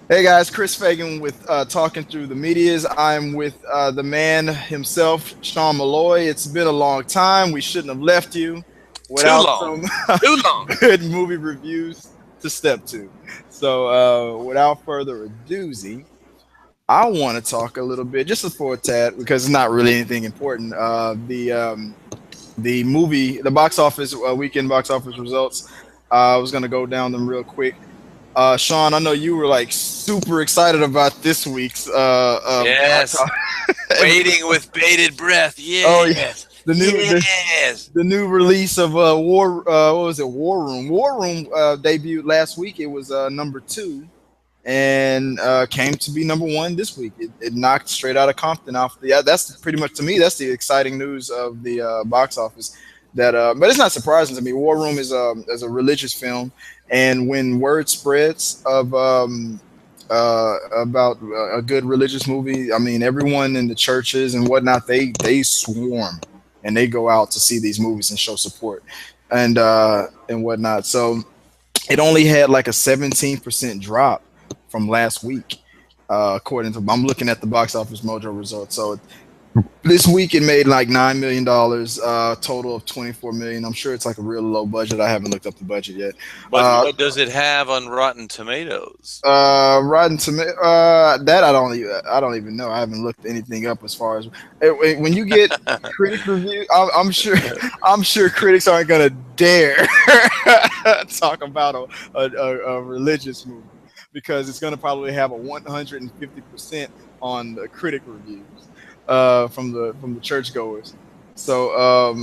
Hey guys, Chris Fagan with Talking Through the Medias. I'm with the man himself, Sean Malloy. It's been a long time. We shouldn't have left you Too without long. some Too long. good movie reviews to step to. So, without further ado, I want to talk a little bit, just for a tad, because it's not really anything important. The movie, the box office weekend box office results. I was gonna go down them real quick. Sean, I know you were like super excited about this week's box Yes. office. Waiting with bated breath. Oh yeah, Yes. the new the, Yes. the new release of War. What was it? War Room. War Room debuted last week. It was number 2 and came to be number 1 this week. It knocked Straight Outta Compton off the. Yeah, that's pretty much to me. That's the exciting news of the box office. That, but it's not surprising to me. War Room is a religious film, and when word spreads of about a good religious movie, I mean, everyone in the churches and whatnot, they swarm and they go out to see these movies and show support and whatnot. So it only had like a 17% drop from last week, according to I'm looking at the box office mojo results. So this week it made like $9 million, total of 24 million. I'm sure it's like a real low budget. I haven't looked up the budget yet. But what does it have on Rotten Tomatoes? Rotten Tomato. That I don't even know. I haven't looked anything up as far as when you get critic review. I'm sure I'm sure critics aren't gonna dare talk about a religious movie because it's gonna probably have a 150% on the critic reviews from the churchgoers. So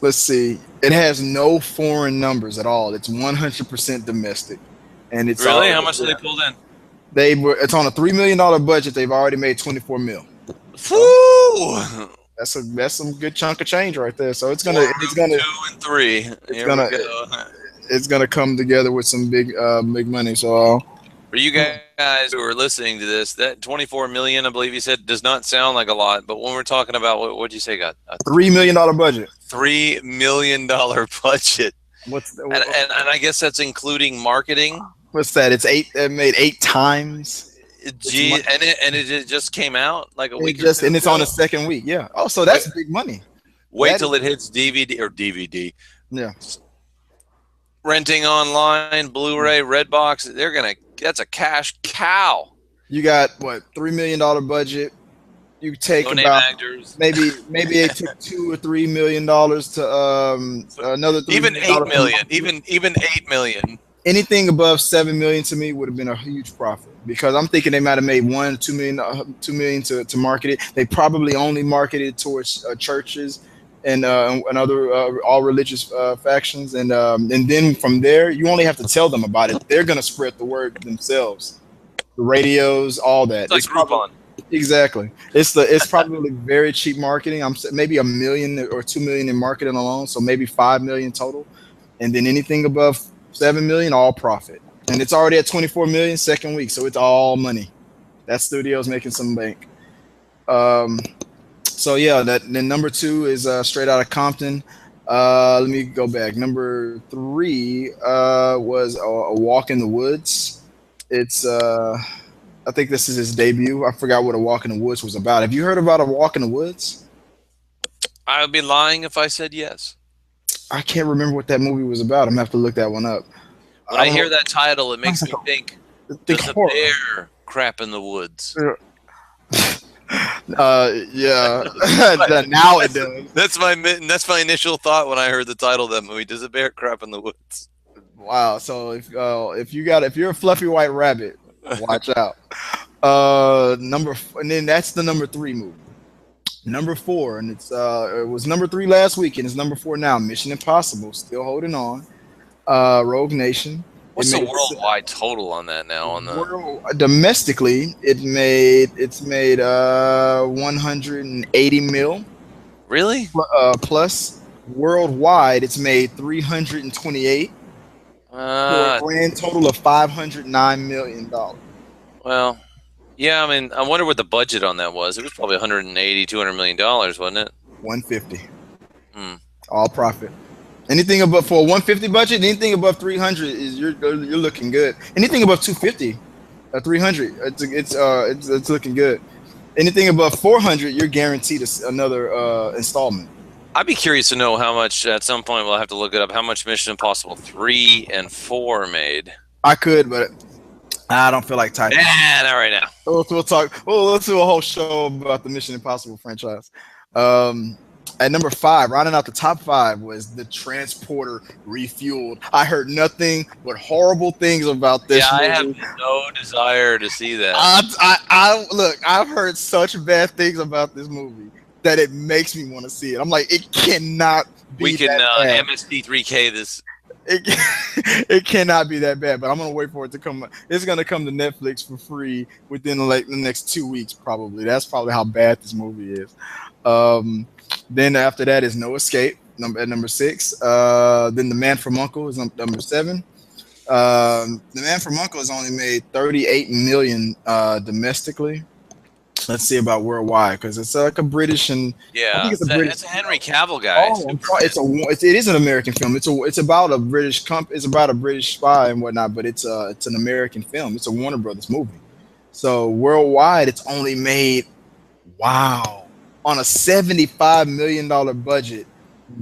let's see. It has no foreign numbers at all. It's 100% domestic, and it's Really? all How much did they pull in? they were. It's on a $3 million budget. They've already made 24 mil. So Woo! that's some good chunk of change right there. So War Room 2 and 3. it's Here we gonna go. it's gonna come together with some big money. So For you guys who are listening to this, that 24 million, I believe you said, does not sound like a lot. But when we're talking about what'd you say, got a $3 million budget. $3 million budget, What's and I guess that's including marketing. what's that? It's eight. It made 8 times. It's Gee, and it just came out like a it week or just two and it's on ago. the second week. Yeah. Oh, so Wait, that's big money. wait That till is it hits DVD or DVD. yeah. Renting online, Blu-ray, Redbox. They're gonna. That's a cash cow. You got what $3 million budget. You take No name about actors. maybe it took $2 or $3 million to another three Even million eight dollar from million. marketing. Even 8 million. Anything above 7 million to me would have been a huge profit because I'm thinking they might have made 1 2 million 2 million to market it. They probably only marketed towards churches and other all religious factions and then from there you only have to tell them about it. They're gonna spread the word themselves. The radios, all that. It's like It's probably Groupon. exactly. It's probably very cheap marketing. Maybe 1 million or 2 million in marketing alone, so maybe 5 million total, and then anything above 7 million, all profit. And it's already at 24 million second week, so it's all money. That studio's making some bank. Um, so yeah, that then number 2 is Straight Outta Compton. Let me go back. Number 3 was a Walk in the Woods. It's I think this is his debut. I forgot what A Walk in the Woods was about. Have you heard about A Walk in the Woods? I would be lying if I said yes. I can't remember what that movie was about. I'm gonna have to look that one up. When I I don't hear know. that title, it makes Sounds me think: think does a horror. bear crap in the woods? Yeah. But Now it that's does. that's my initial thought when I heard the title of that movie. Does a bear crap in the woods? Wow. So if you're a fluffy white rabbit, watch out. And then that's the number 3 movie. Number 4, and it was number 3 last week, and it's number 4 now. Mission Impossible, still holding on. Rogue Nation. It What's the made worldwide total on that now? On the domestically, it's made 180 mil really? plus. Worldwide, it's made 328 for a Uh, grand total of $509 million. well, yeah. I mean, I wonder what the budget on that was. It was probably 180, $200 million, wasn't it? 150, Hmm. all profit. Anything above for a 150 budget, anything above 300 is you're looking good. Anything above 250 300. It's looking good. Anything above 400, you're guaranteed another installment. I'd be curious to know how much. At some point, we'll have to look it up. How much Mission Impossible 3 and 4 made? I could, but I don't feel like typing. Nah, not right now. We'll talk. Well, let's do a whole show about the Mission Impossible franchise. At number 5, rounding out the top 5, was the Transporter Refueled. I heard nothing but horrible things about this movie. I have no desire to see that. Look, I've heard such bad things about this movie that it makes me want to see it. I'm like, it cannot be we can that bad. MST3K this. It cannot be that bad, but I'm gonna wait for it to come. It's gonna come to Netflix for free within the next 2 weeks, probably. That's probably how bad this movie is. Then after that is No Escape, at number 6. Then The Man from U.N.C.L.E. is number 7. The Man from U.N.C.L.E. has only made 38 million domestically. Let's see about worldwide, because it's like a British and yeah, I think it's a Henry Cavill guy. It is an American film. It's about a British It's about a British spy and whatnot, but it's an American film. It's a Warner Brothers movie. So worldwide, it's only made on a $75 million budget.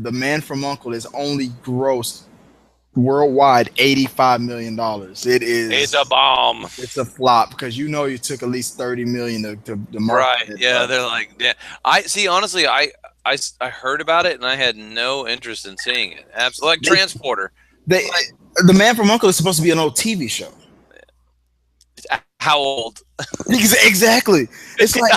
The Man from U.N.C.L.E. is only grossed worldwide $85 million. It's a bomb. It's a flop, because you took at least 30 million to market. Right. Yeah, they're like, yeah. I see. Honestly, I heard about it and I had no interest in seeing it. Absolutely, like Transporter. The Man from U.N.C.L.E. is supposed to be an old TV show. How old? Exactly. It's like,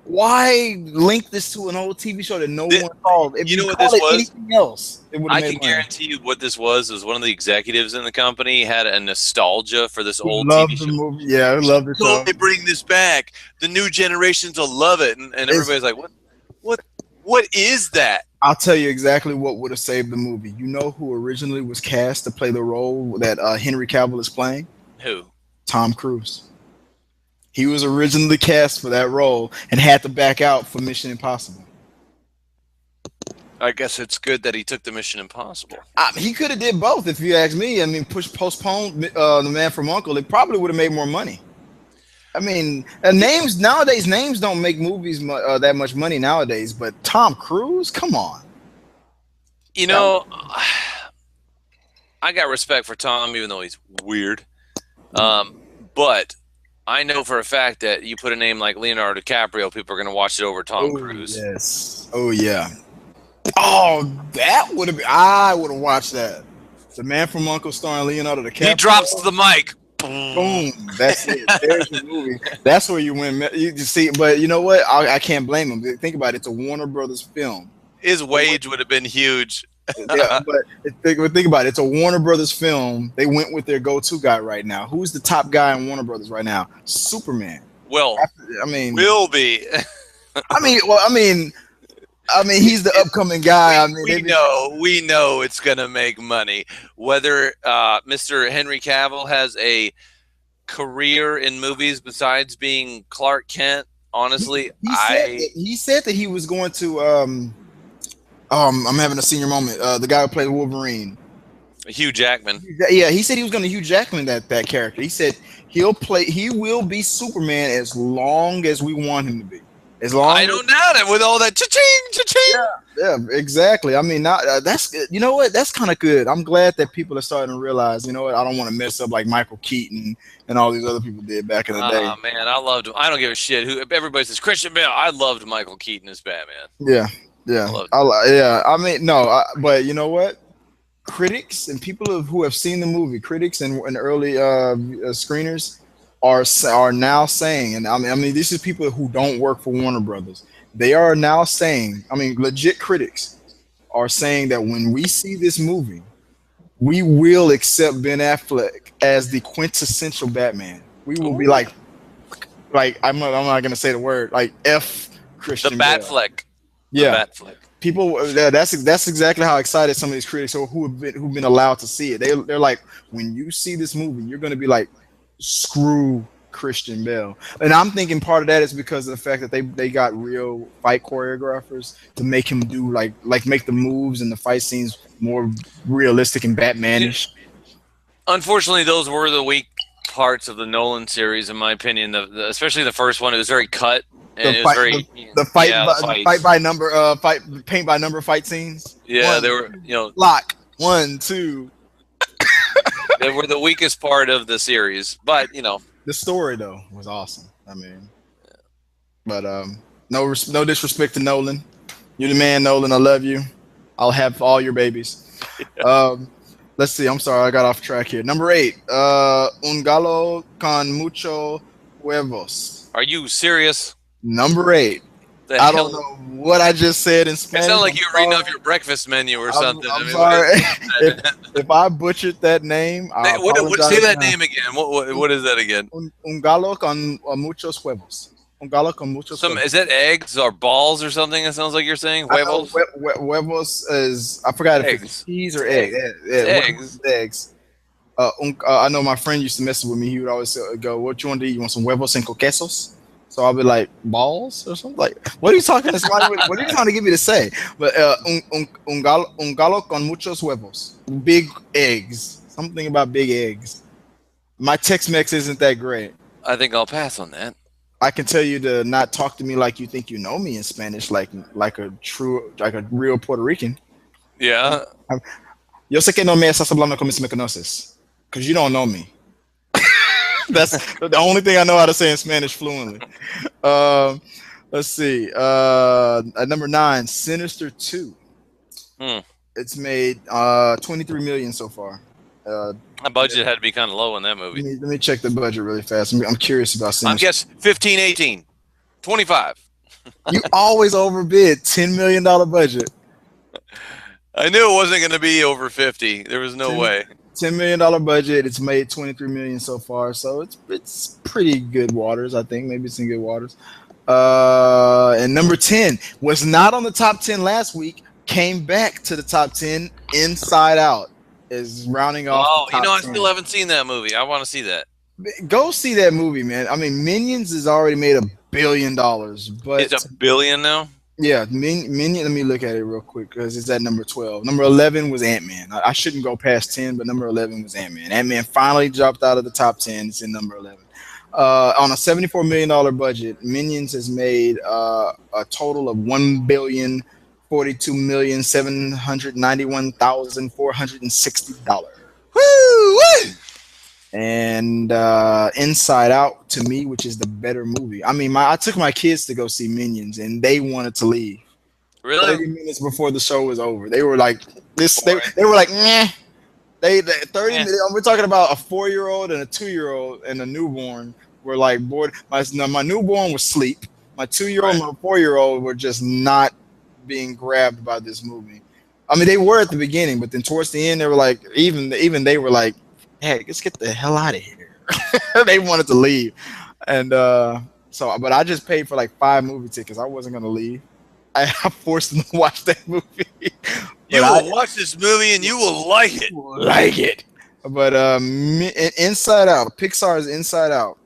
why link this to an old TV show that no one called? If you know what this was? Anything else, I can guarantee you what this was one of the executives in the company had a nostalgia for this old TV show. Movie. Yeah, I love the show. They bring this back. The new generations will love it, and everybody's like, what is that? I'll tell you exactly what would have saved the movie. You know who originally was cast to play the role that Henry Cavill is playing? Who? Tom Cruise. He was originally cast for that role and had to back out for Mission Impossible. I guess it's good that he took the Mission Impossible. He could have did both, if you ask me. I mean, postpone The Man from U.N.C.L.E. It probably would have made more money. I mean, names don't make movies that much money nowadays. But Tom Cruise, come on. I got respect for Tom, even though he's weird. But I know for a fact that you put a name like Leonardo DiCaprio, people are going to watch it over Tom Cruise. Yes. Oh, yeah. Oh, that would have been... I would have watched that. The Man from U.N.C.L.E. starring Leonardo DiCaprio. He drops the mic. Boom. That's it. There's the movie. That's where you win. You see, but you know what? I can't blame him. Think about it. It's a Warner Brothers film. His wage would have been huge. Yeah, but think about it. It's a Warner Brothers film. They went with their go-to guy right now. Who's the top guy in Warner Brothers right now? Superman. Well, will be. I mean, he's the upcoming guy. We know it's gonna make money. Whether Mr. Henry Cavill has a career in movies besides being Clark Kent, honestly, he said that he was going to. I'm having a senior moment. The guy who played Wolverine, Hugh Jackman. Yeah, he said he was going to Hugh Jackman that character. He said he will be Superman as long as we want him to be. As long I don't doubt it with all that cha-ching. Yeah, exactly. I mean, that's you know what? That's kind of good. I'm glad that people are starting to realize, you know what? I don't want to mess up like Michael Keaton and all these other people did back in the day. Oh man, I loved him. I don't give a shit who everybody says Christian Bale. I loved Michael Keaton as Batman. Yeah. But you know what? Critics and people who have seen the movie, critics and early screeners are now saying, and I mean, this is people who don't work for Warner Brothers. They are now saying, legit critics are saying that when we see this movie, we will accept Ben Affleck as the quintessential Batman. We will be like I'm not gonna say the word, like F Christian the Batfleck. Yeah, people. That's exactly how excited some of these critics are who've been allowed to see it. They're like, when you see this movie, you're going to be like, screw Christian Bale. And I'm thinking part of that is because of the fact that they got real fight choreographers to make him do like make the moves and the fight scenes more realistic and Batmanish. Unfortunately, those were the weak parts of the Nolan series, in my opinion. Especially the first one, it was very cut and The it was fight, very the fight, yeah, by, the fight fights. by number, paint by number fight scenes. Yeah, they were Lock 1, 2. they were the weakest part of the series, but The story though was awesome. I mean, but no disrespect to Nolan. You're the man, Nolan. I love you. I'll have all your babies. Let's see. I'm sorry, I got off track here. Number 8. Un gallo con mucho huevos. Are you serious? Number 8. I don't know what I just said in Spanish. It sounded like you were reading off your breakfast menu or something. I'm sorry. if I butchered that name, I apologize. Say that name again. What is that again? Un gallo con muchos huevos. Un gallo con muchos huevos. Is that eggs or balls or something? It sounds like you're saying huevos. Huevos is, I forgot if it's cheese or egg. Eggs. Eggs. I know my friend used to mess with me. He would always go, "What you want to eat? You want some huevos cinco quesos?" So I'll be like, balls or something. Like, what are you talking to somebody? What are you trying to get me to say? But un gallo con muchos huevos. Big eggs. Something about big eggs. My Tex-Mex isn't that great. I think I'll pass on that. I can tell you to not talk to me like you think you know me in Spanish, like a real Puerto Rican. Yeah. Yo sé que no me estás hablando como si me conoces, because you don't know me. That's the only thing I know how to say in Spanish fluently. Let's see. At number 9, Sinister 2. It's made 23 million so far. My budget had to be kind of low in that movie. Let me check the budget really fast. I'm curious about Sinister. I'm guessing 15, 18, 25. You always overbid. $10 million budget. I knew it wasn't going to be over 50. There was no way. $10 million budget. It's made 23 million so far, so it's pretty good waters. I think maybe it's in good waters. And number 10 was not on the top 10 last week. Came back to the top 10. Inside Out is rounding off. Oh, the top I 10. still haven't seen that movie. I want to see that. Go see that movie, man. I mean, Minions has already made $1 billion, but it's $1 billion now. Yeah, Minion. Let me look at it real quick because it's at number 12. Number 11 was Ant-Man. I shouldn't go past 10, but number 11 was Ant-Man. Ant-Man finally dropped out of the top 10. It's in number 11. On a $74 million budget, Minions has made a total of $1,042,791,460. Woo! And Inside Out, to me, which is the better movie. I mean, I took my kids to go see Minions, and they wanted to leave. Really? 30 minutes before the show was over, they were like, "This." They were like, "Meh." They 30 minutes. We're talking about a 4-year-old and a 2-year-old and a newborn were like bored. My newborn was asleep. My 2-year-old and my 4-year-old were just not being grabbed by this movie. I mean, they were at the beginning, but then towards the end, they were like, even they were like, "Hey, let's get the hell out of here." They wanted to leave. And but I just paid for like 5 movie tickets. I wasn't going to leave. I forced them to watch that movie. You will watch this movie and you will like it. But Inside Out, Pixar's Inside Out,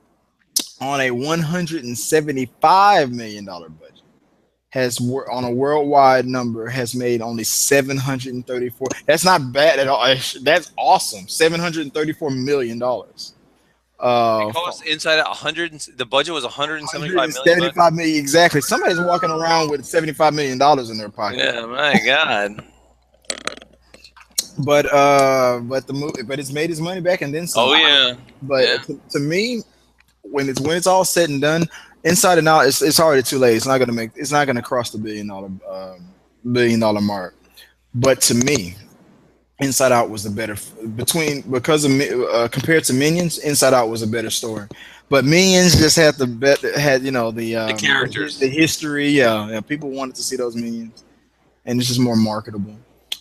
on a $175 million budget, has on a worldwide number has made only 734. That's not bad at all. That's awesome. $734 million. Because Inside Out, the budget was 175 million. Exactly. Somebody's walking around with $75 million in their pocket. Yeah, my God. But the movie, but it's made its money back and then some. Oh yeah. But to me, when it's all said and done, Inside Out, it's already too late. It's not gonna cross the $1 billion mark. But to me, Inside Out was the better compared to Minions. Inside Out was a better story, but Minions just had the characters, the history. Yeah, people wanted to see those Minions, and it's just more marketable.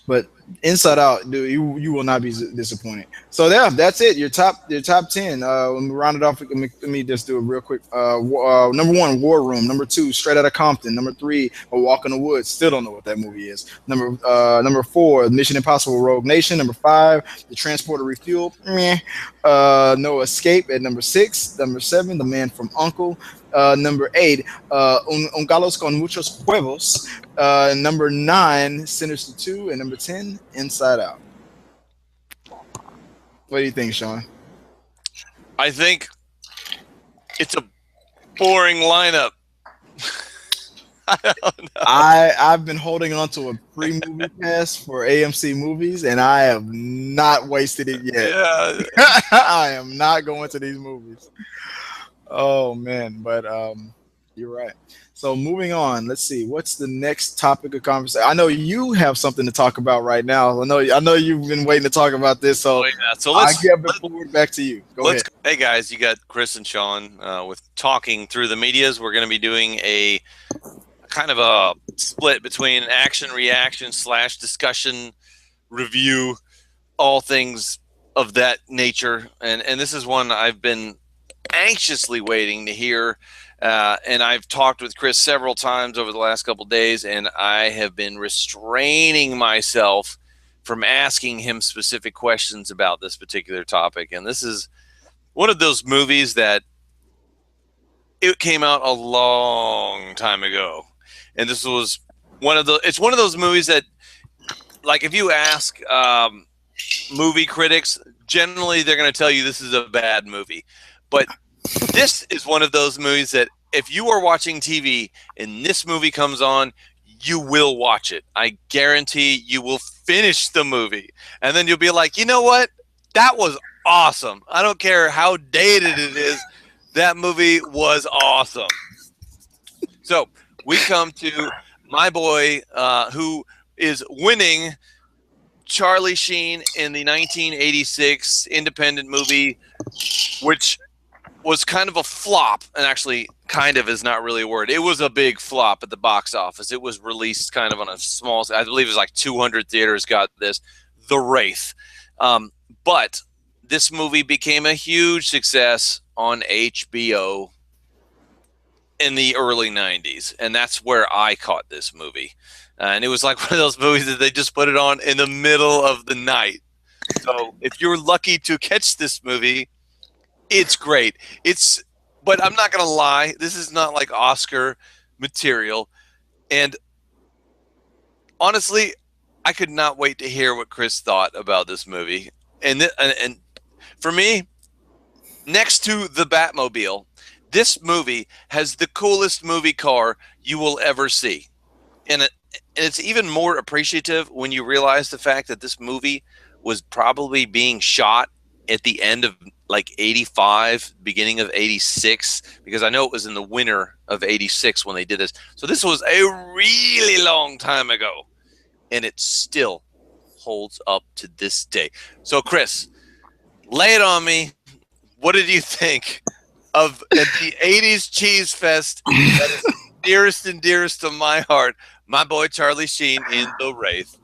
But Inside Out, dude, you will not be disappointed. So yeah, that's it. Your top 10. When we round it off, let me just do it real quick. Number 1, War Room. Number 2, Straight Outta Compton. Number 3, A Walk in the Woods. Still don't know what that movie is. Number 4, Mission Impossible: Rogue Nation. Number 5, The Transporter Refuel. Meh. No Escape at number 6. Number 7, The Man from U.N.C.L.E. Number 8, Un Galos con Muchos Huevos. Number 9, Sinister 2, and number 10, Inside Out. What do you think, Sean? I think it's a boring lineup. I don't know. I've been holding on to a free movie pass for AMC movies, and I have not wasted it yet. Yeah. I am not going to these movies. Oh man, but you're right. So moving on, let's see. What's the next topic of conversation? I know you have something to talk about right now. I know you've been waiting to talk about this. So, Oh, yeah. So I give the floor back to you. Go ahead. Hey guys, you got Chris and Sean with talking through the medias. We're going to be doing a kind of a split between action reaction / discussion review, all things of that nature. And this is one I've been anxiously waiting to hear. And I've talked with Chris several times over the last couple of days, and I have been restraining myself from asking him specific questions about this particular topic. And this is one of those movies that it came out a long time ago. And this was it's one of those movies that, like, if you ask movie critics, generally they're going to tell you this is a bad movie. But this is one of those movies that if you are watching TV and this movie comes on, you will watch it. I guarantee you will finish the movie. And then you'll be like, you know what? That was awesome. I don't care how dated it is. That movie was awesome. So we come to my boy who is winning Charlie Sheen in the 1986 independent movie, which was kind of a flop. And actually, kind of is not really a word. It was a big flop at the box office. It was released kind of on a small, I believe it was like 200 theaters got this, The Wraith. But this movie became a huge success on HBO in the early 90s. And that's where I caught this movie. And it was like one of those movies that they just put it on in the middle of the night. So if you're lucky to catch this movie, it's great. But I'm not going to lie. This is not like Oscar material. And honestly, I could not wait to hear what Chris thought about this movie. And for me, next to the Batmobile, this movie has the coolest movie car you will ever see. And it's even more appreciative when you realize the fact that this movie was probably being shot at the end of like 85, beginning of 86, because I know it was in the winter of 86 when they did this. So this was a really long time ago, and it still holds up to this day. So Chris, lay it on me. What did you think of the 80s cheese fest that is nearest and dearest to my heart, my boy Charlie Sheen in The Wraith?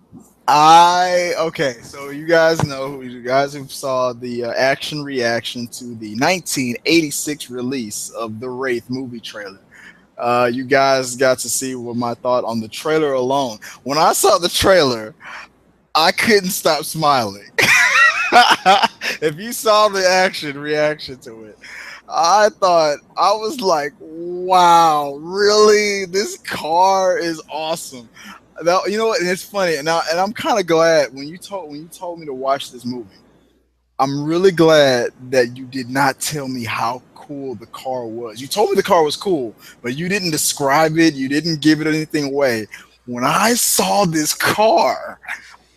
Okay, so you guys know, you guys who saw the action reaction to the 1986 release of the Wraith movie trailer. You guys got to see what my thought on the trailer alone. When I saw the trailer, I couldn't stop smiling. If you saw the action reaction to it, I was like, wow, really? This car is awesome. You know what? And it's funny, and I'm kind of glad when you told me to watch this movie. I'm really glad that you did not tell me how cool the car was. You told me the car was cool, but you didn't describe it. You didn't give it anything away. When I saw this car,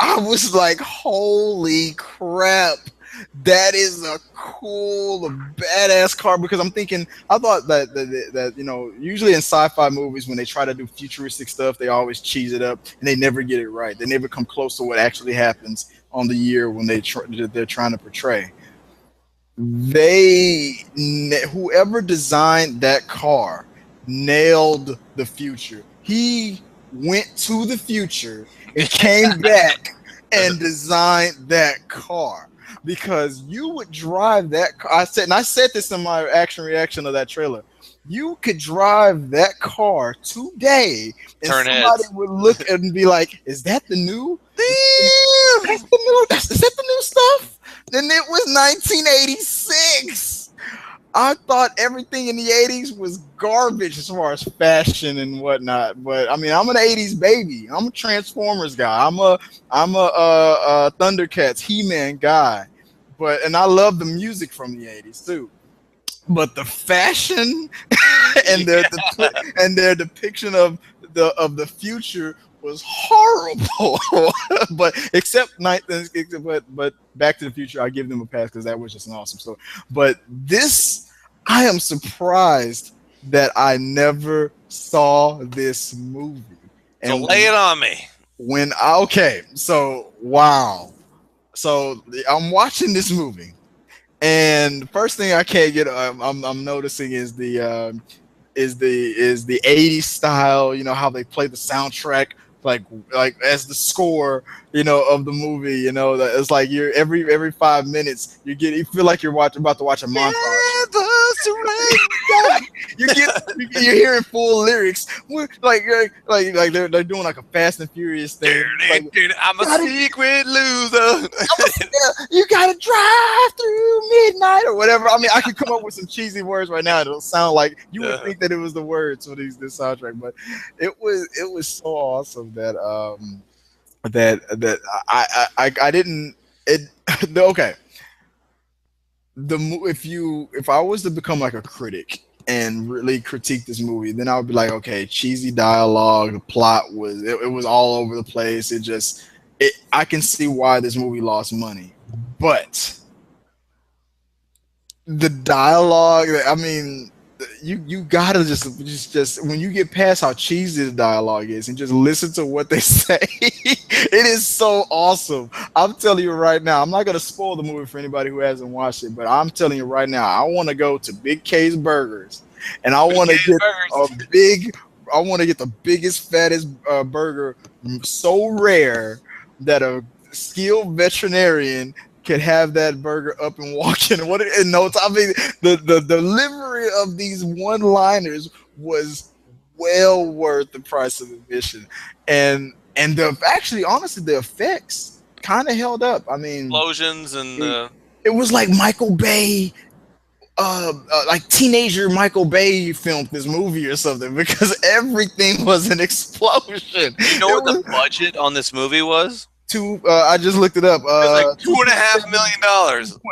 I was like, holy crap. That is a cool, badass car, because I thought that you know, usually in sci-fi movies, when they try to do futuristic stuff, they always cheese it up and they never get it right. They never come close to what actually happens on the year when they're trying to portray. Whoever designed that car nailed the future. He went to the future and came back and designed that car. Because you would drive that car. I said this in my action reaction of that trailer. You could drive that car today, and somebody would look and be like, "Is that the new? Is that the new stuff?" Then it was 1986. I thought everything in the 80s was garbage as far as fashion and whatnot. But I mean, I'm an 80s baby. I'm a Transformers guy. I'm a Thundercats, He-Man guy. and I love the music from the 80s too. But the fashion and their depiction of the future was horrible. But but Back to the Future, I give them a pass because that was just an awesome story. But this, I am surprised that I never saw this movie. So lay it on me. Wow. So I'm watching this movie, and the first thing I can't get, I'm noticing is the 80s style. You know how they play the soundtrack like as the score, of the movie. That it's like you're every 5 minutes you feel like you're about to watch a montage. You're hearing full lyrics, like they're doing like a Fast and Furious thing. I'm a secret loser. You gotta drive through midnight or whatever. I mean, I could come up with some cheesy words right now. It'll sound like you would think that it was the words for this soundtrack, but it was so awesome that I didn't. Okay. If I was to become like a critic and really critique this movie, then I would be like, okay, cheesy dialogue, the plot was it was all over the place. I can see why this movie lost money, but the dialogue, I mean, you gotta just when you get past how cheesy the dialogue is and just listen to what they say, it is so awesome. I'm telling you right now, I'm not gonna spoil the movie for anybody who hasn't watched it, but I'm telling you right now, I want to go to Big K's Burgers, and I want to get the biggest, fattest burger, so rare that a skilled veterinarian could have that burger up and walking in no time. I mean, the delivery of these one-liners was well worth the price of admission, and honestly, the effects kind of held up. I mean, explosions and it was like Michael Bay, like teenager Michael Bay filmed this movie or something, because everything was an explosion. You know what the budget on this movie was? I just looked it up. It's like $2.5 million.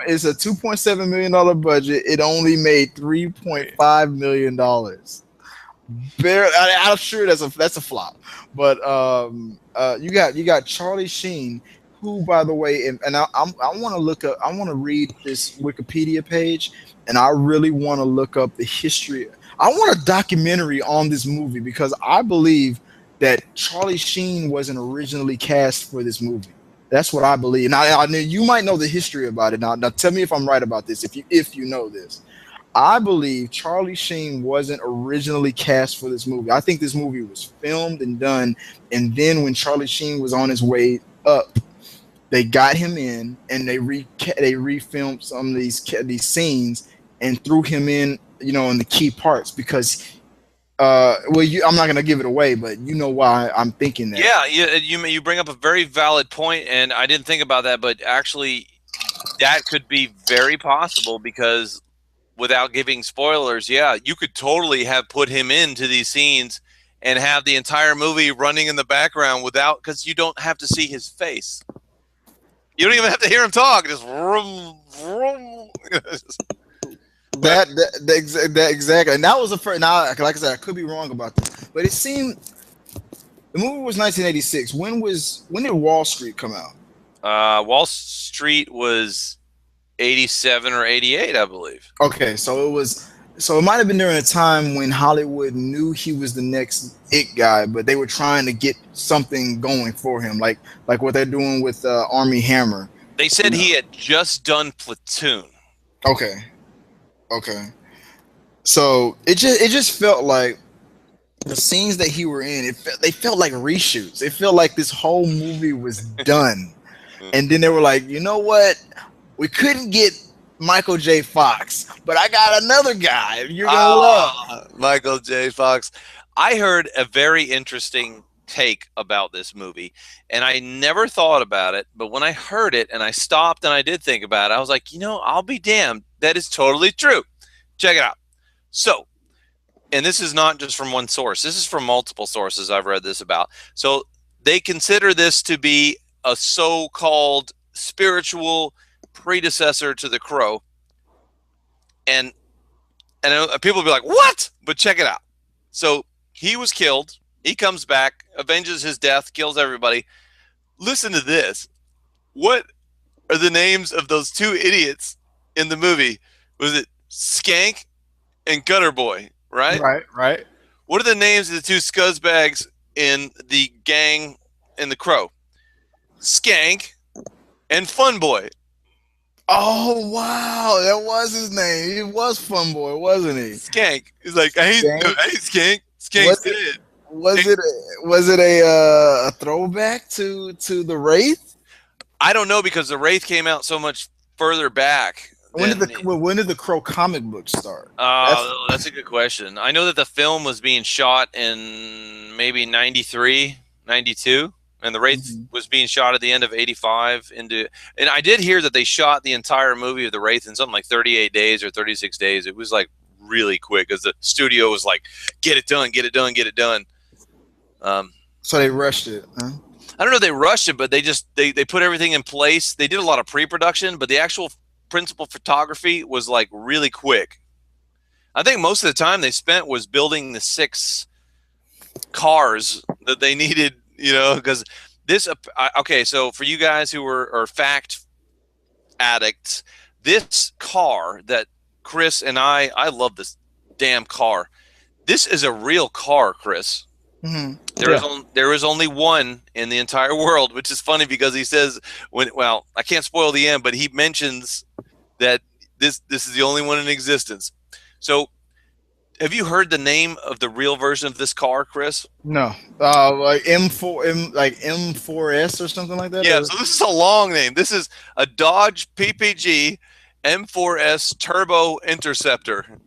It's a $2.7 million budget. It only made $3.5 million. I'm sure that's a flop. But you got Charlie Sheen, who, by the way, and I want to read this Wikipedia page, and I really want to look up the history. I want a documentary on this movie, because I believe that Charlie Sheen wasn't originally cast for this movie. That's what I believe. Now, I know you might know the history about it. Now tell me if I'm right about this. If you know this, I believe Charlie Sheen wasn't originally cast for this movie. I think this movie was filmed and done, and then when Charlie Sheen was on his way up, they got him in and they refilmed some of these scenes and threw him in, in the key parts, because. I'm not gonna give it away, but you know why I'm thinking that. Yeah, you bring up a very valid point, and I didn't think about that, but actually, that could be very possible, because without giving spoilers, yeah, you could totally have put him into these scenes and have the entire movie running in the background because you don't have to see his face. You don't even have to hear him talk. Just vroom, vroom. That exactly, and that was the first. Now, like I said, I could be wrong about this, but it seemed the movie was 1986. When did Wall Street come out? Wall Street was 87 or 88, I believe. Okay, so it might have been during a time when Hollywood knew he was the next it guy, but they were trying to get something going for him, like what they're doing with Armie Hammer. They said he had just done Platoon. Okay. So it just felt like the scenes that he were in, they felt like reshoots. It felt like this whole movie was done. And then they were like, you know what? We couldn't get Michael J. Fox, but I got another guy you're going to love. Michael J. Fox. I heard a very interesting take about this movie, and I never thought about it, but when I heard it and I stopped and I did think about it, I was like, I'll be damned. That is totally true. Check it out. So, and this is not just from one source. This is from multiple sources I've read this about. So they consider this to be a so-called spiritual predecessor to the Crow. And people will be like, what? But check it out. So he was killed. He comes back, avenges his death, kills everybody. Listen to this. What are the names of those two idiots in the movie? Was it Skank and Gutter Boy, right? Right. What are the names of the two scuzzbags in the gang in the Crow? Skank and Fun Boy. Oh wow, that was his name. He was Fun Boy, wasn't he? Skank. He's like, I hate Skank. Skank's dead. Was it a throwback to the Wraith? I don't know, because the Wraith came out so much further back. When did the Crow comic book start? That's a good question. I know that the film was being shot in maybe 93, 92. And the Wraith was being shot at the end of 85 and I did hear that they shot the entire movie of the Wraith in something like 38 days or 36 days. It was like really quick, because the studio was like, get it done. So they rushed it, huh? I don't know if they rushed it, but they put everything in place. They did a lot of pre-production, but the actual principal photography was like really quick. I think most of the time they spent was building the 6 cars that they needed, because this, okay, so for you guys who are fact addicts, this car that Chris and I love this damn car. This is a real car, Chris. There is only one in the entire world, which is funny because he says, well, I can't spoil the end, but he mentions that this is the only one in existence. So have you heard the name of the real version of this car, Chris? No. Like M4S or something like that? Yeah, so this is a long name. This is a Dodge PPG M4S Turbo Interceptor.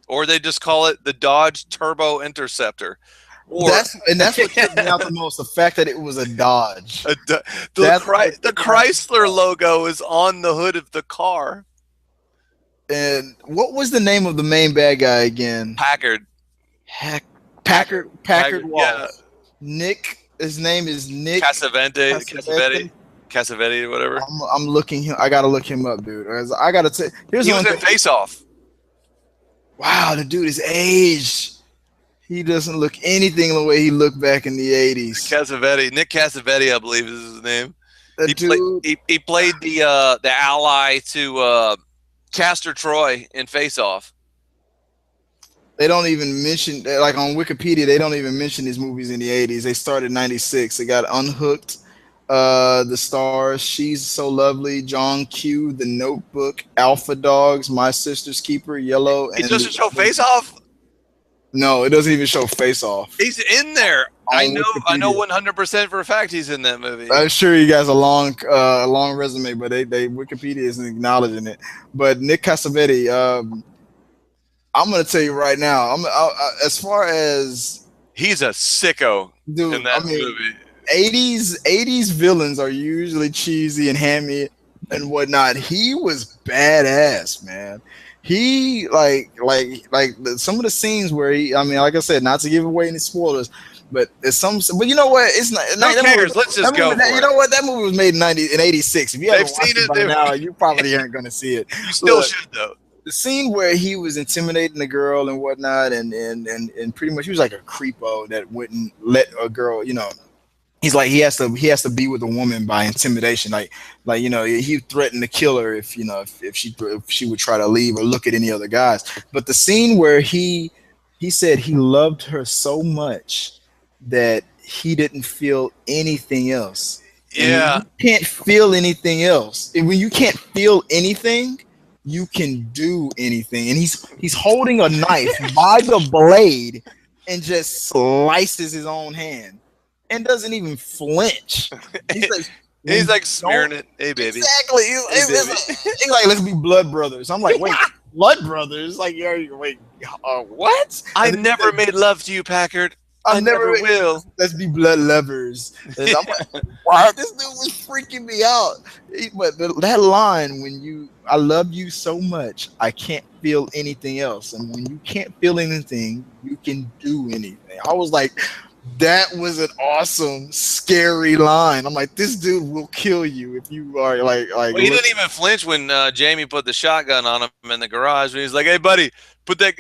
Or they just call it the Dodge Turbo Interceptor. That's what tripped me out the most, the fact that it was a Dodge. The Chrysler logo is on the hood of the car. And what was the name of the main bad guy again? Packard. Packard Walsh. Yeah. Nick. His name is Nick Cassavetti, whatever. I'm looking him. I gotta look him up, dude. I gotta say, he was in Face Off. Wow, the dude is aged. He doesn't look anything the way he looked back in the 80s. Nick Cassavetti, I believe is his name. He played the ally to Castor Troy in Face Off. They don't even mention, like on Wikipedia, they don't even mention these movies in the 80s. They started in 96. They got Unhooked, The Stars, She's So Lovely, John Q, The Notebook, Alpha Dogs, My Sister's Keeper, Yellow. It doesn't show Face Off? No, it doesn't even show Face Off. He's in there. I know 100% for a fact he's in that movie. I'm sure you guys a long resume, but they Wikipedia isn't acknowledging it. But Nick Cassavetti, I'm gonna tell you right now, as far as he's a sicko, dude, in that movie. 80s villains are usually cheesy and hammy and whatnot. He was badass, man. He like some of the scenes where like I said, not to give away any spoilers, but there's but you know what? It's not. Who cares? Let's just go. You know what? That movie was made in 86. If you haven't watched it by now, you probably aren't going to see it. You still should though. The scene where he was intimidating the girl and whatnot, and pretty much he was like a creepo that wouldn't let a girl, he's like he has to be with a woman by intimidation, like he threatened to kill her if she would try to leave or look at any other guys. But the scene where he said he loved her so much that he didn't feel anything else. Yeah, you can't feel anything else. And when you can't feel anything, you can do anything. And he's holding a knife by the blade and just slices his own hand and doesn't even flinch. He's like smearing it. Hey, baby. Exactly. He's like, let's be blood brothers. I'm like, wait, blood brothers? Like, wait, what? I never made love to you, Packard. I never will. Let's be blood lovers. And I'm like, wow, this dude was freaking me out. But that line, I love you so much, I can't feel anything else. And when you can't feel anything, you can do anything. I was like, That was an awesome, scary line. I'm like, this dude will kill you if you are like. Well, he didn't even flinch when Jamie put the shotgun on him in the garage. And he's like, "Hey, buddy, put that.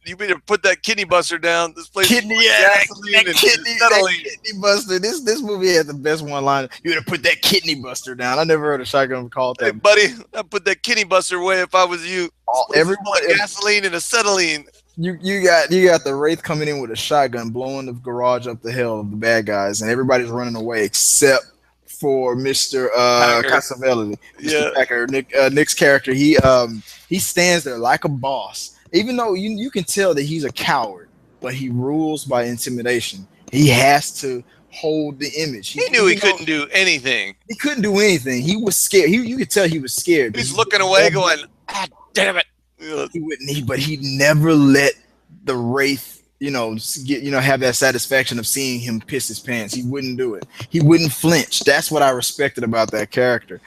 You better put that kidney buster down. This place Kidney, is gasoline and acetylene." that kidney buster. This movie had the best one line. You better put that kidney buster down. I never heard a shotgun called that. Hey, buddy, I'd put that kidney buster away if I was you. Everybody, gasoline and acetylene. You got the Wraith coming in with a shotgun, blowing the garage up the hill of the bad guys, and everybody's running away except for Mr. Casavelli. Mr. Packer, Nick's character. He stands there like a boss, even though you can tell that he's a coward, but he rules by intimidation. He has to hold the image. He knew he couldn't do anything. He couldn't do anything. He was scared. You could tell he was scared. He's looking away, going, "God damn it!" He wouldn't. But he never let the Wraith, have that satisfaction of seeing him piss his pants. He wouldn't do it. He wouldn't flinch. That's what I respected about that character.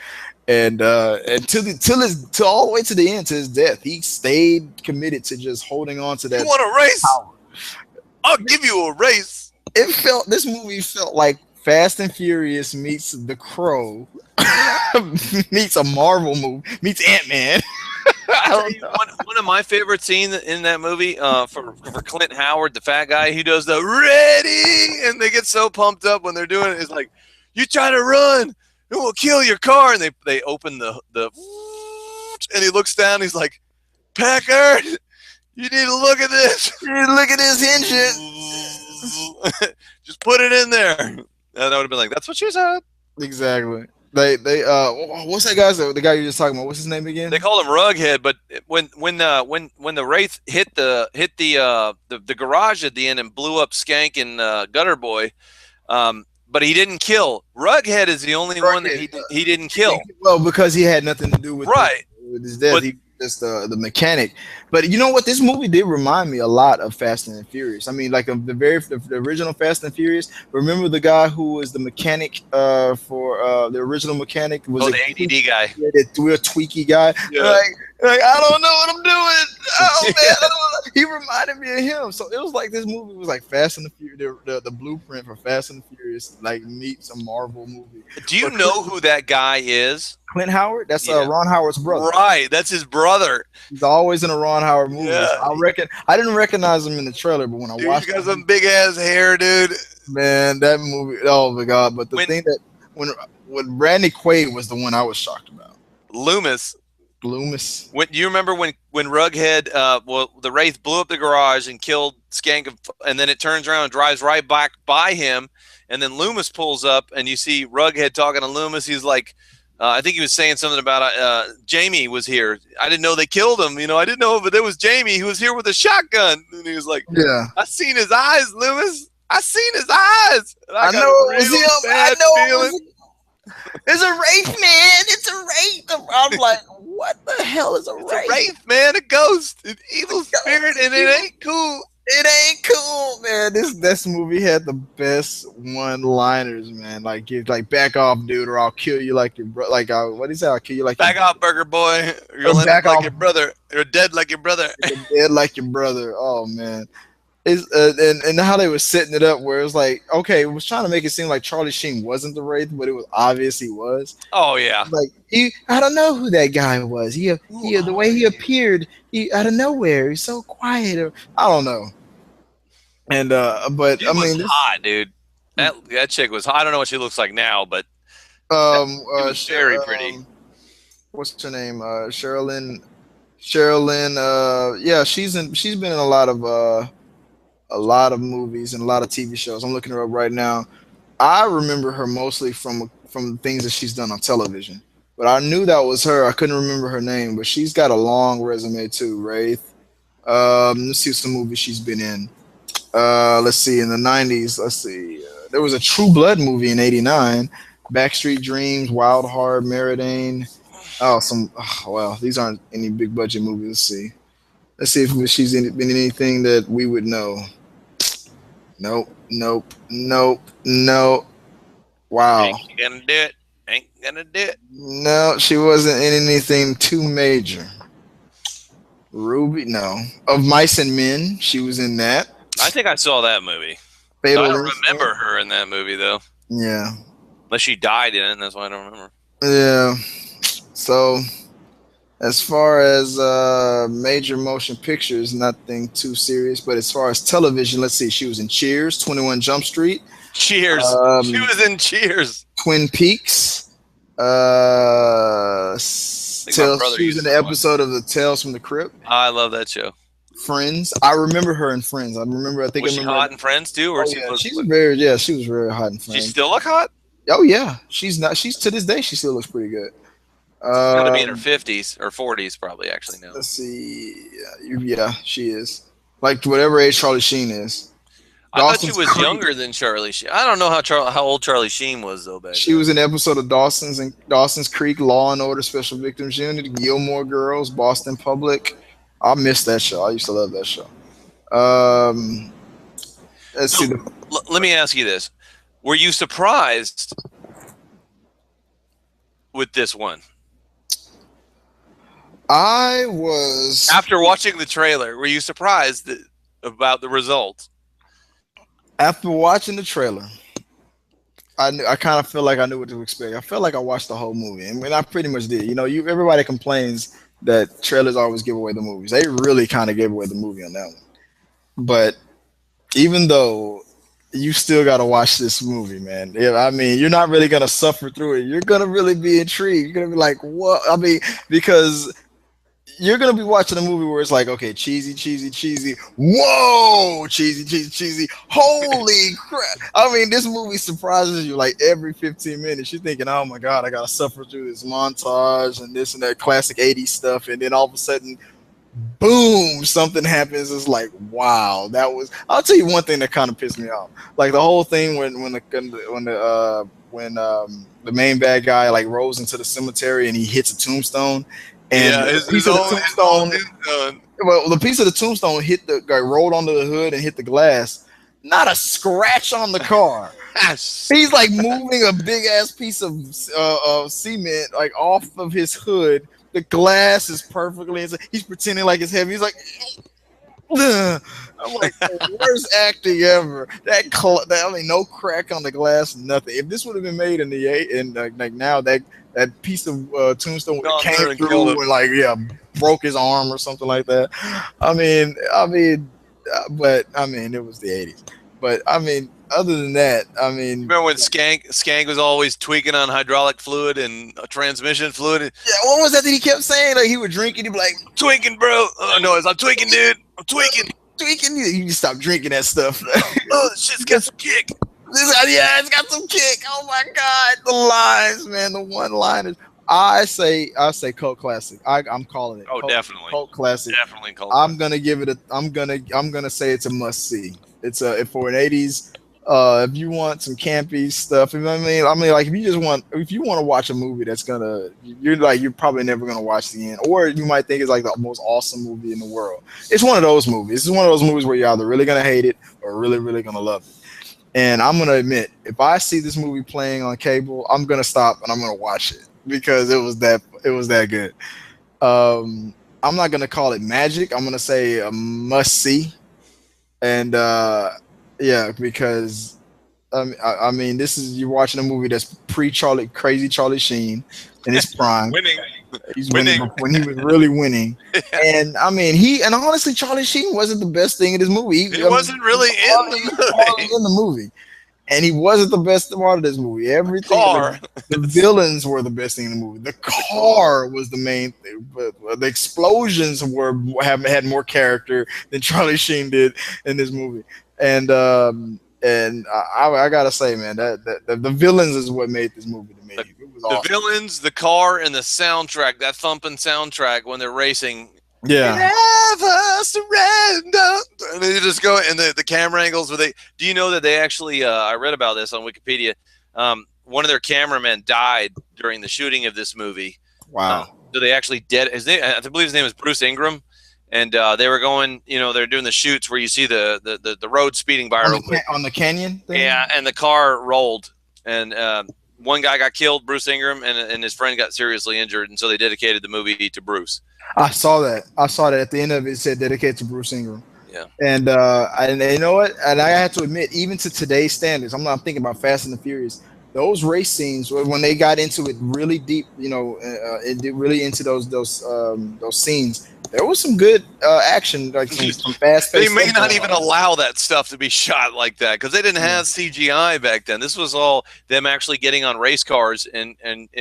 And till all the way to the end, to his death, he stayed committed to just holding on to that. You want a race? Power. I'll give you a race. This movie felt like Fast and Furious meets The Crow, meets a Marvel movie, meets Ant-Man. One of my favorite scenes in that movie for Clint Howard, the fat guy, he does the ready, and they get so pumped up when they're doing it. It's like, you try to run, it will kill your car. And they open the and he looks down. He's like, Packard, you need to look at this. You need to look at this engine. Just put it in there. And I would have been like, that's what she said. Exactly. They what's that guy's the guy you're just talking about? What's his name again? They called him Rughead, but when the Wraith hit the garage at the end and blew up Skank and Gutter Boy, but he didn't kill. Rughead is the only one that he didn't kill. Well, because he had nothing to do with his death. But, he just the mechanic. But you know what? This movie did remind me a lot of Fast and Furious. I mean, like the original Fast and Furious. Remember the guy who was the mechanic for the original mechanic? Was the ADD guy? Yeah, the real tweaky guy. Yeah. Like I don't know what I'm doing. Oh man, he reminded me of him. So it was like this movie was like Fast and the Furious, the blueprint for Fast and the Furious, like meets a Marvel movie. Do you know who that guy is? Clint Howard? That's Ron Howard's brother. Right, that's his brother. He's always in a Ron Howard movie. Yeah. I didn't recognize him in the trailer, but when I watched he's got some big ass hair, dude. Man, that movie, oh my god. But the thing that when Randy Quaid was the one I was shocked about. Loomis. When you remember when Rughead, the Wraith blew up the garage and killed Skank, and then it turns around and drives right back by him, and then Loomis pulls up, and you see Rughead talking to Loomis. He's like, I think he was saying something about Jamie was here. I didn't know they killed him. I didn't know, but there was Jamie who was here with a shotgun, and he was like, "Yeah, I seen his eyes, Loomis. I seen his eyes. I know it was him. I know it's a Wraith, man. It's a Wraith." I'm like, what the hell is a Wraith? It's a Wraith, man. A ghost, an evil spirit, and it ain't cool. It ain't cool, man. This movie had the best one-liners, man. Like back off, dude, or I'll kill you like your brother. Like what he say? I'll kill you like back off, burger boy. You're back like your brother. You're dead like your brother. You're dead like your brother. Oh man. And how they were setting it up where it was like, okay, it was trying to make it seem like Charlie Sheen wasn't the Wraith, but it was obvious he was. Oh yeah. Like I don't know who that guy was. He the way he appeared, out of nowhere. He's so quiet. Or, I don't know. And but she I mean, was hot, dude. That chick was hot. I don't know what she looks like now, but was very pretty. What's her name? Sherilyn. Yeah, she's been in a lot of movies and a lot of TV shows. I'm looking her up right now. I remember her mostly from things that she's done on television, but I knew that was her. I couldn't remember her name, but she's got a long resume too. Wraith. Let's see some movies she's been in. Let's see, in the 90s. Let's see. There was a True Blood movie in '89. Backstreet Dreams, Wild Heart, Meridian. Well, these aren't any big budget movies. Let's see if she's been in anything that we would know. Nope. Wow. Ain't gonna do it. No, she wasn't in anything too major. Ruby, no. Of Mice and Men, she was in that. I think I saw that movie. Fatal I don't Instinct. remember her in that movie though. Yeah. Unless she died in it, and that's why I don't remember. Yeah. So as far as major motion pictures, nothing too serious. But as far as television, let's see. She was in Cheers, 21 Jump Street, Cheers. She um, was in Cheers. Twin Peaks. I think my brother She was in used the to watch. episode of the Tales from the Crypt. I love that show. Friends. I remember her in Friends. I remember. I think Was I she remember. hot in Friends too, or Oh she yeah, was? she's very. Yeah, she was very hot in She Friends. still look hot? Oh yeah, she's not. She's to this day. She still looks pretty good. She's got to be in her Um, 50s or 40s, probably actually now. let's see. Yeah, she is. Like whatever age Charlie Sheen is. I thought she Dawson's was Creek. younger than Charlie Sheen. I don't know how old Charlie Sheen was though back She then. was in an episode of Dawson's Creek, Law and Order Special Victims Unit, Gilmore Girls, Boston Public. I missed that show. I used to love that show. Let's see. Let me ask you this: were you surprised with this one I was after watching the trailer? Were you surprised about the result? after watching the trailer. I kind of feel like I knew what to expect. I felt like I watched the whole movie, and I pretty much did. You know, everybody complains that trailers always give away the movies. They really kind of gave away the movie on that one. But even though you still got to watch this movie, man. I mean, you're not really gonna suffer through it. You're gonna really be intrigued. You're gonna be like, what? I mean, because you're gonna be watching a movie where it's like, okay, cheesy, cheesy, cheesy. Whoa, cheesy, cheesy, cheesy. Holy crap! I mean, this movie surprises you like every 15 minutes. You're thinking, oh my god, I gotta suffer through this montage and this and that classic '80s stuff, and then all of a sudden, boom, something happens. It's like, wow, that was. I'll tell you one thing that kind of pissed me off. Like the whole thing when the main bad guy like rolls into the cemetery and he hits a tombstone. And the piece of the tombstone, well, the piece of the tombstone hit the guy, rolled onto the hood and hit the glass. Not a scratch on the car. He's like moving a big ass piece of cement like off of his hood. The glass is perfectly. He's pretending like it's heavy. He's like, ugh. I'm like, the worst acting ever. I mean, no crack on the glass, nothing. If this would have been made in the like now that piece of tombstone would have came through and like broke his arm or something like that. But I mean, it was the '80s. But I mean, other than that, I mean, remember when Skank was always tweaking on hydraulic fluid and transmission fluid? Yeah, what was that he kept saying? Like he would drink and he'd be like, tweaking, bro. Oh no, I'm tweaking, dude. I'm tweaking. You just stop drinking that stuff. Oh, this shit's got some kick. Yeah, it's got some kick. Oh my god, the lines, man, the one-liners. I say cult classic. I'm calling it. Oh, definitely cult classic. Definitely cult. I'm gonna give it a. I'm gonna say it's a must see. It's for an '80s. If you want some campy stuff, I mean, like if you want to watch a movie that's you're probably never gonna watch the end, or you might think it's like the most awesome movie in the world. It's one of those movies. It's one of those movies where you're either really gonna hate it or really, really gonna love it. And I'm gonna admit, if I see this movie playing on cable, I'm gonna stop and I'm gonna watch it because it was that good. I'm not gonna call it magic. I'm gonna say a must see, and because I mean, you're watching a movie that's crazy Charlie Sheen in his prime. Winning. He's winning when he was really winning. And I mean, honestly, Charlie Sheen wasn't the best thing in this movie. He wasn't really in the movie. And he wasn't the best part of this movie. Everything, the villains were the best thing in the movie. The car was the main thing, but the explosions had more character than Charlie Sheen did in this movie. And I gotta say, man, that the villains is what made this movie to me. It was awesome. The villains, the car, and the soundtrack, that thumping soundtrack when they're racing. Yeah. Never surrender. And they just go, and the camera angles where do you know that they actually, I read about this on Wikipedia, one of their cameramen died during the shooting of this movie. Wow. So they actually I believe his name is Bruce Ingram. And they were going, they're doing the shoots where you see the road speeding by on the canyon thing? Yeah, and the car rolled. And one guy got killed, Bruce Ingram, and his friend got seriously injured. And so they dedicated the movie to Bruce. I saw that. At the end of it, it said dedicated to Bruce Ingram. Yeah. And you know what? And I have to admit, even to today's standards, I'm not thinking about Fast and the Furious. Those race scenes, when they got into it really deep, really into those scenes, there was some good action, like some fast They paced may stuff not going even on. allow that stuff to be shot like that because they didn't Yeah. have CGI back then. This was all them actually getting on race cars and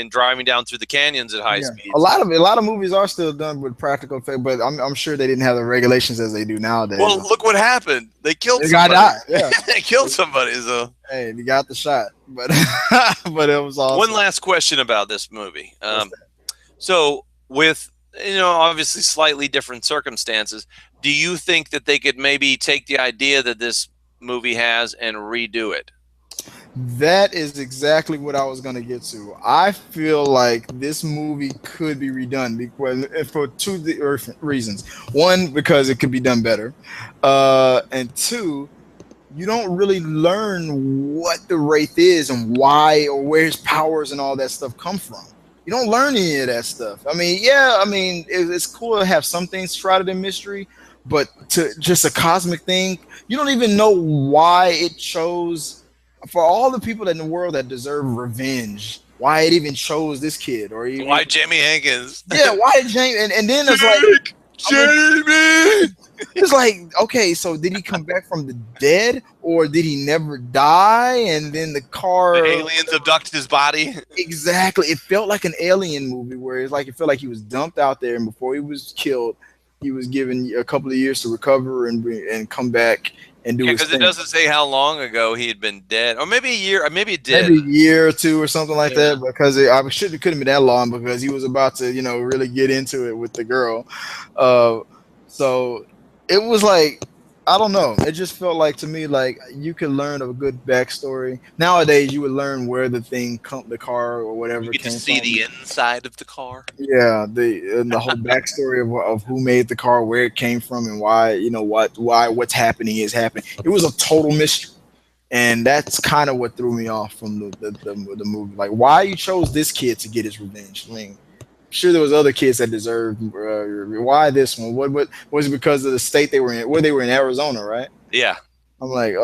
driving down through the canyons at high Yeah, speeds. a lot of movies are still done with practical effect, but I'm sure they didn't have the regulations as they do nowadays. Well, look what happened. They killed The guy somebody. died. Yeah, They killed somebody. So, hey, he got the shot, but but it was one awesome. last question about this movie. What's that? So, with obviously slightly different circumstances, do you think that they could maybe take the idea that this movie has and redo it? That is exactly what I was going to get to. I feel like this movie could be redone because for reasons. One, because it could be done better, and two, you don't really learn what the Wraith is and why or where his powers and all that stuff come from. You don't learn any of that stuff. I mean, yeah, I mean, it's cool to have some things shrouded in mystery, but to just a cosmic thing, you don't even know why it chose for all the people in the world that deserve revenge. Why it even chose this kid, or even Why Jamie Hankins? yeah, why James? And then it's like, Jamie. it's like, okay, so did he come back from the dead, or did he never die? And then the car, The aliens abducted his body. exactly. It felt like an alien movie where it's like it felt like he was dumped out there, and before he was killed, he was given a couple of years to recover and come back and do Yeah, his because it thing. doesn't say how long ago he had been dead, or maybe a year, or maybe it did. Maybe a year or two or something like Yeah. that, because it couldn't have been that long because he was about to, really get into it with the girl. So it was like, I don't know. It just felt like to me like you could learn a good backstory. Nowadays, you would learn where the car or whatever You get to came see from. the inside of the car. Yeah, the whole backstory of who made the car, where it came from, and why what's happening is happening. It was a total mystery, and that's kind of what threw me off from the movie. Like, why you chose this kid to get his revenge? I mean, sure there was other kids that deserved. Why this one? What was it because of the state they were in? Where they were in Arizona, right? Yeah. I'm like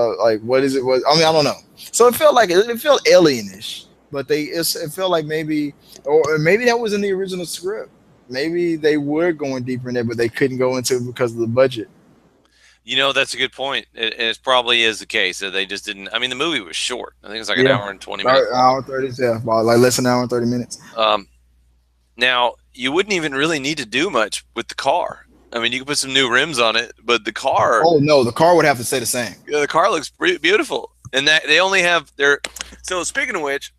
what is it? What I mean, I don't know. So it felt like it felt alienish, but it felt like maybe that was in the original script. Maybe they were going deeper in there, but they couldn't go into it because of the budget. That's a good point. It probably is the case that they just didn't. I mean, the movie was short. I think it's like an Yeah, hour and 20 minutes. hour 30, yeah, about like less than an hour and 30 minutes. Now, you wouldn't even really need to do much with the car. I mean, you could put some new rims on it, but the car. Oh no, the car would have to stay the same. Yeah, the car looks beautiful, and that they only have their. So speaking of which,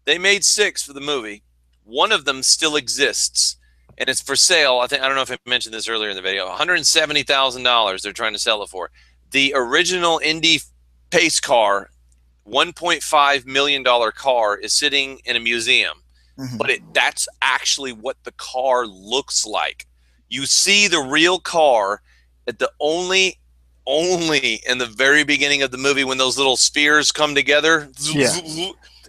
they made 6 for the movie. One of them still exists, and it's for sale. I don't know if I mentioned this earlier in the video. $170,000 they're trying to sell it for. The original Indy pace car, $1.5 million car, is sitting in a museum. Mm-hmm. But that's actually what the car looks like. You see the real car at the only in the very beginning of the movie when those little spheres come together. Yeah.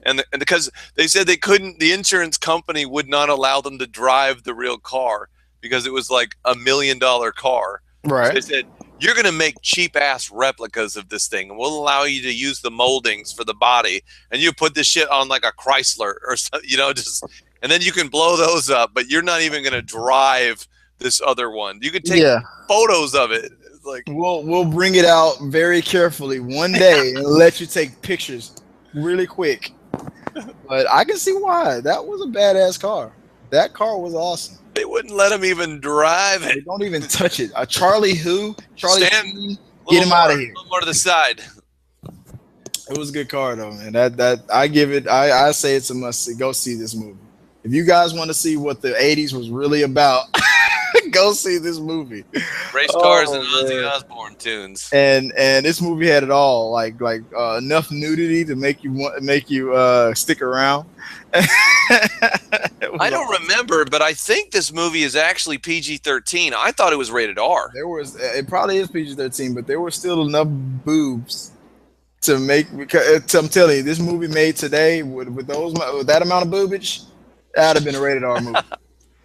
And because they said they couldn't, the insurance company would not allow them to drive the real car because it was like $1 million car. Right. So they said, you're going to make cheap ass replicas of this thing, and we'll allow you to use the moldings for the body, and you put this shit on like a Chrysler or something, and then you can blow those up, but you're not even going to drive this other one. You could take photos of it. It's like, we'll bring it out very carefully one day and let you take pictures really quick. But I can see why. That was a badass car. That car was awesome. They wouldn't let him even drive it. They don't even touch it. Charlie Stand, get him out of here. A little more to the side. It was a good car though, man. That I give it. I say it's a must see. Go see this movie. If you guys want to see what the '80s was really about, go see this movie. Race cars and Ozzy Osbourne tunes. And this movie had it all, like enough nudity to make you stick around. I don't remember, but I think this movie is actually PG-13. I thought it was rated R. It probably is PG-13, but there were still enough boobs to make. Because I'm telling you, this movie made today with that amount of boobage, that'd have been a rated R movie.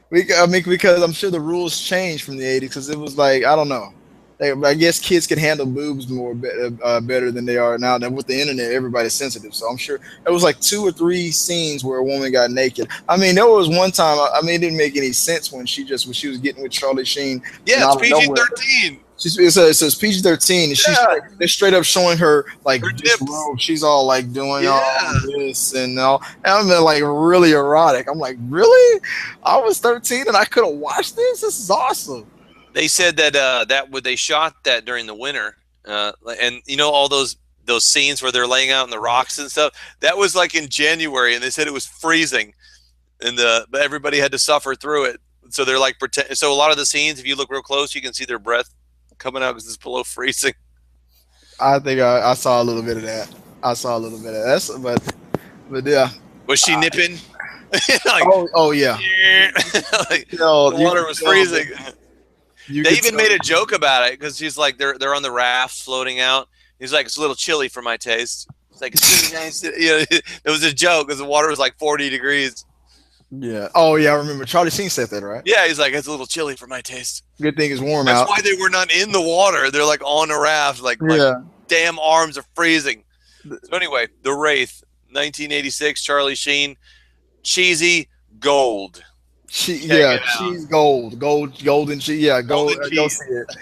Because I'm sure the rules changed from the '80s, because it was like, I don't know. I guess kids can handle boobs better than they are now. Then with the internet, everybody's sensitive. So I'm sure it was like 2 or 3 scenes where a woman got naked. I mean, there was one time. I mean, it didn't make any sense when she was getting with Charlie Sheen. Yeah, it's PG-13. It says PG-13, and they're straight up showing her like Her this nips. robe. She's all like doing all this and all. And I'm like really erotic. I'm like, really? I was 13 and I could have watched this. This is awesome. They said that they shot that during the winter, and you know all those scenes where they're laying out in the rocks and stuff. That was like in January, and they said it was freezing, and but everybody had to suffer through it. So they're like pretend. So a lot of the scenes, if you look real close, you can see their breath coming out because it's below freezing. I think I saw a little bit of that. But yeah. Was she nipping? Like, oh yeah. Like, the water was freezing. They even made a joke about it because she's like they're on the raft floating out. He's like, it's a little chilly for my taste. It's like, it's really nice. You know, it was a joke because the water was like 40 degrees. Yeah. Oh yeah, I remember Charlie Sheen said that, right? Yeah, he's like, it's a little chilly for my taste. Good thing it's warm out. That's why they were not in the water. They're like on a raft. Like my damn arms are freezing. So anyway, The Wraith, 1986, Charlie Sheen, cheesy gold. Cheese gold, golden cheese. Yeah, gold. Go see it.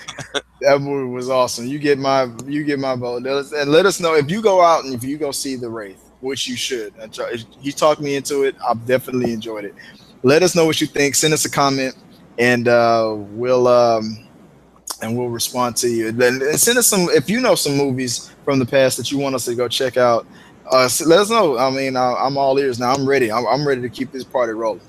That movie was awesome. You get my vote. And let us know if you go out and if you go see The Wraith, which you should. He talked me into it. I've definitely enjoyed it. Let us know what you think. Send us a comment, and we'll respond to you. And send us some if you know some movies from the past that you want us to go check out. So let us know. I mean, I'm all ears now. I'm ready. I'm ready to keep this party rolling.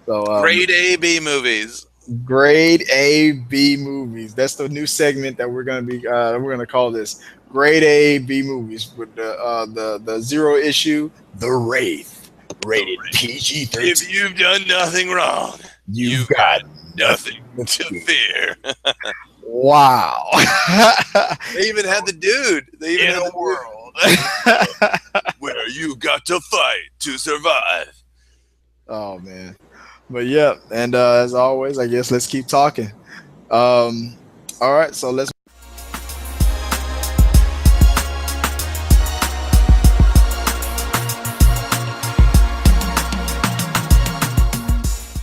So grade A, B movies. Grade A, B movies. That's the new segment that we're gonna call this. Grade A, B movies with the 0 issue, The Wraith, rated PG-13. If you've done nothing wrong, you've got nothing to fear. Wow. They even had the dude. They even had the world where you got to fight to survive. Oh man. But yeah, and as always, I guess let's keep talking. All right, so let's